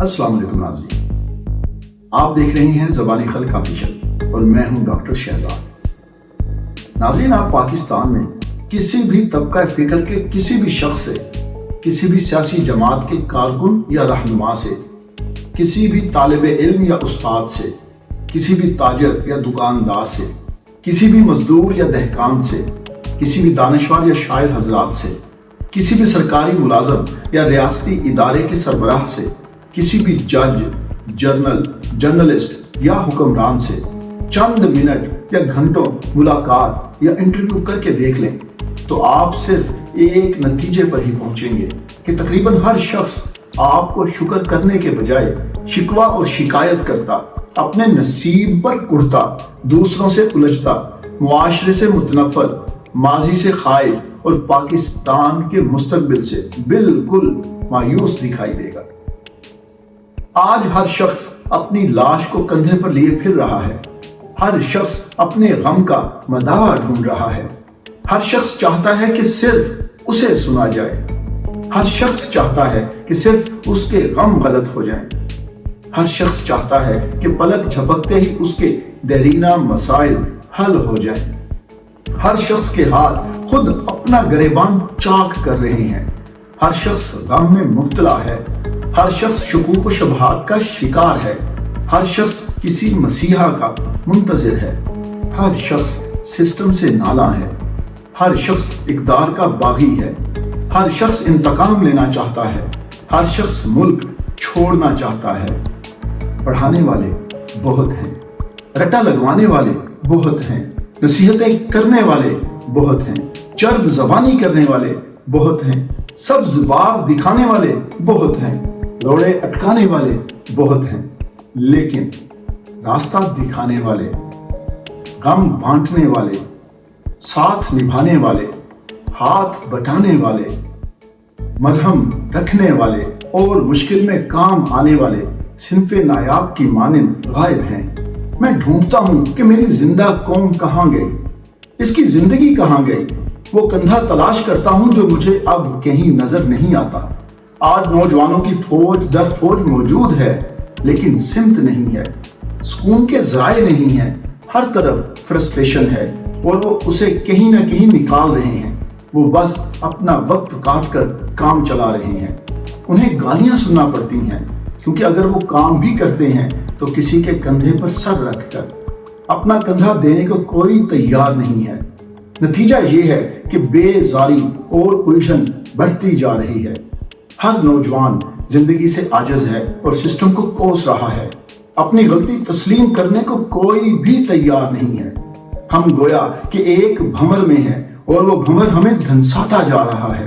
السلام علیکم ناظرین، آپ دیکھ رہے ہیں زبانی خلق آفیشل اور میں ہوں ڈاکٹر شہزاد۔ ناظرین، آپ پاکستان میں کسی بھی طبقہ فکر کے کسی بھی شخص سے، کسی بھی سیاسی جماعت کے کارکن یا رہنما سے، کسی بھی طالب علم یا استاد سے، کسی بھی تاجر یا دکاندار سے، کسی بھی مزدور یا دہقان سے، کسی بھی دانشور یا شاعر حضرات سے، کسی بھی سرکاری ملازم یا ریاستی ادارے کے سربراہ سے، کسی بھی جج، جرنلسٹ یا حکمران سے چند منٹ یا گھنٹوں ملاقات یا انٹرویو کر کے دیکھ لیں تو آپ صرف ایک نتیجے پر ہی پہنچیں گے کہ تقریباً ہر شخص آپ کو شکر کرنے کے بجائے شکوہ اور شکایت کرتا، اپنے نصیب پر کڑتا، دوسروں سے الجھتا، معاشرے سے متنفر، ماضی سے خائف اور پاکستان کے مستقبل سے بالکل مایوس دکھائی دے گا۔ آج ہر شخص اپنی لاش کو کندھے پر لیے پھر رہا ہے، ہر شخص اپنے غم کا مداوا ڈھونڈ رہا ہے، ہر شخص چاہتا ہے کہ صرف اسے سنا جائے، ہر شخص چاہتا ہے کہ صرف اس کے غم غلط ہو جائیں، ہر شخص چاہتا ہے کہ پلک جھپکتے ہی اس کے دیرینہ مسائل حل ہو جائیں، ہر شخص کے ہاتھ خود اپنا گریبان چاک کر رہے ہیں، ہر شخص غم میں مبتلا ہے، ہر شخص شکوک و شبہات کا شکار ہے، ہر شخص کسی مسیحا کا منتظر ہے، ہر شخص سسٹم سے نالاں ہے، ہر شخص اقدار کا باغی ہے، ہر شخص انتقام لینا چاہتا ہے، ہر شخص ملک چھوڑنا چاہتا ہے۔ پڑھانے والے بہت ہیں، رٹا لگوانے والے بہت ہیں، نصیحتیں کرنے والے بہت ہیں، چرب زبانی کرنے والے بہت ہیں، سبز باغ دکھانے والے بہت ہیں، روڑے اٹکانے والے بہت ہیں، لیکن راستہ دکھانے والے، غم بانٹنے والے، ساتھ نبھانے والے، ہاتھ بٹانے والے، مرہم رکھنے والے اور مشکل میں کام آنے والے صنف نایاب کی مانند غائب ہیں۔ میں ڈھونڈتا ہوں کہ میری زندہ قوم کہاں گئی، اس کی زندگی کہاں گئی، وہ کندھا تلاش کرتا ہوں جو مجھے اب کہیں نظر نہیں آتا۔ آج نوجوانوں کی فوج در فوج موجود ہے، لیکن سمت نہیں ہے، سکون کے ذرائع نہیں ہیں، ہر طرف فرسٹریشن ہے اور وہ اسے کہیں نہ کہیں نکال رہے ہیں، وہ بس اپنا وقت کاٹ کر کام چلا رہے ہیں۔ انہیں گالیاں سننا پڑتی ہیں کیونکہ اگر وہ کام بھی کرتے ہیں تو کسی کے کندھے پر سر رکھ کر، اپنا کندھا دینے کو کوئی تیار نہیں ہے۔ نتیجہ یہ ہے کہ بے زاری اور الجھن بڑھتی جا رہی ہے۔ ہر نوجوان زندگی سے عاجز ہے اور سسٹم کو کوس رہا ہے، اپنی غلطی تسلیم کرنے کو کوئی بھی تیار نہیں ہے۔ ہم گویا کہ ایک بھنور میں ہیں اور وہ بھنور ہمیں دھنساتا جا رہا ہے،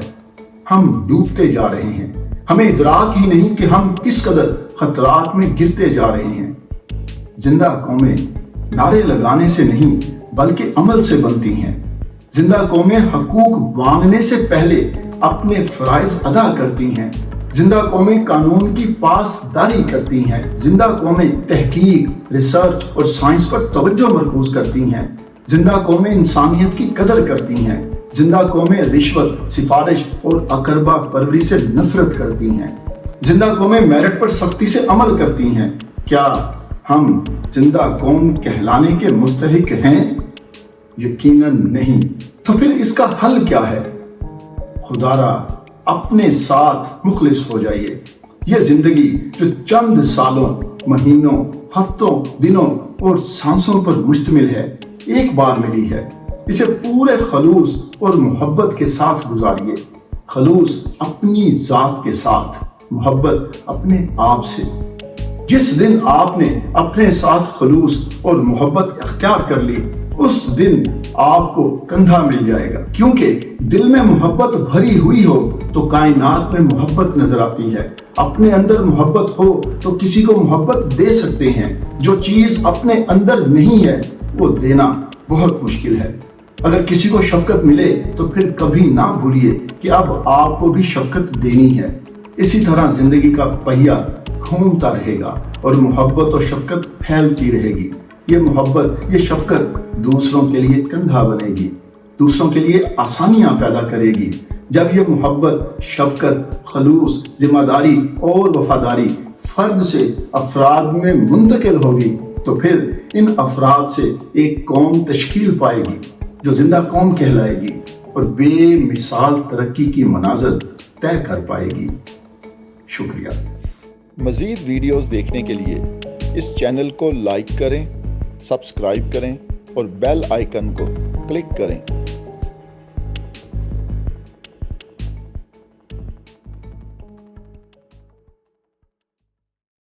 ہم ڈوبتے جا رہے ہیں، ہمیں ادراک ہی نہیں کہ ہم کس قدر خطرات میں گرتے جا رہے ہیں۔ زندہ قومیں نعرے لگانے سے نہیں بلکہ عمل سے بنتی ہیں، زندہ قومیں حقوق مانگنے سے پہلے اپنے فرائض ادا کرتی ہیں، زندہ قومیں قانون کی پاسداری کرتی ہیں، زندہ قومیں تحقیق، ریسرچ اور سائنس پر توجہ مرکوز کرتی ہیں، زندہ قومیں انسانیت کی قدر کرتی ہیں، زندہ قومیں رشوت، سفارش اور اقربا پروری سے نفرت کرتی ہیں، زندہ قومیں میرٹ پر سختی سے عمل کرتی ہیں۔ کیا ہم زندہ قوم کہلانے کے مستحق ہیں؟ یقیناً نہیں۔ تو پھر اس کا حل کیا ہے؟ خدا را اپنے ساتھ مخلص ہو جائیے۔ یہ زندگی جو چند سالوں، مہینوں، ہفتوں، دنوں اور سانسوں پر مشتمل ہے، ایک بار ملی ہے، اسے پورے خلوص اور محبت کے ساتھ گزاریے۔ خلوص اپنی ذات کے ساتھ، محبت اپنے آپ سے۔ جس دن آپ نے اپنے ساتھ خلوص اور محبت اختیار کر لی، اس دن آپ کو کندھا مل جائے گا، کیونکہ دل میں محبت بھری ہوئی ہو تو کائنات میں محبت نظر آتی ہے۔ اپنے اندر محبت ہو تو کسی کو محبت دے سکتے ہیں۔ جو چیز اپنے اندر نہیں ہے وہ دینا بہت مشکل ہے۔ اگر کسی کو شفقت ملے تو پھر کبھی نہ بھولیے کہ اب آپ کو بھی شفقت دینی ہے۔ اسی طرح زندگی کا پہیہ گھومتا رہے گا اور محبت اور شفقت پھیلتی رہے گی۔ یہ محبت، یہ شفقت دوسروں کے لیے کندھا بنے گی، دوسروں کے لیے آسانیاں پیدا کرے گی۔ جب یہ محبت، شفقت، خلوص، ذمہ داری اور وفاداری فرد سے افراد میں منتقل ہوگی تو پھر ان افراد سے ایک قوم تشکیل پائے گی جو زندہ قوم کہلائے گی اور بے مثال ترقی کی منازل طے کر پائے گی۔ شکریہ۔ مزید ویڈیوز دیکھنے کے لیے اس چینل کو لائک کریں، سبسکرائب کریں اور بیل آئیکن کو کلک کریں۔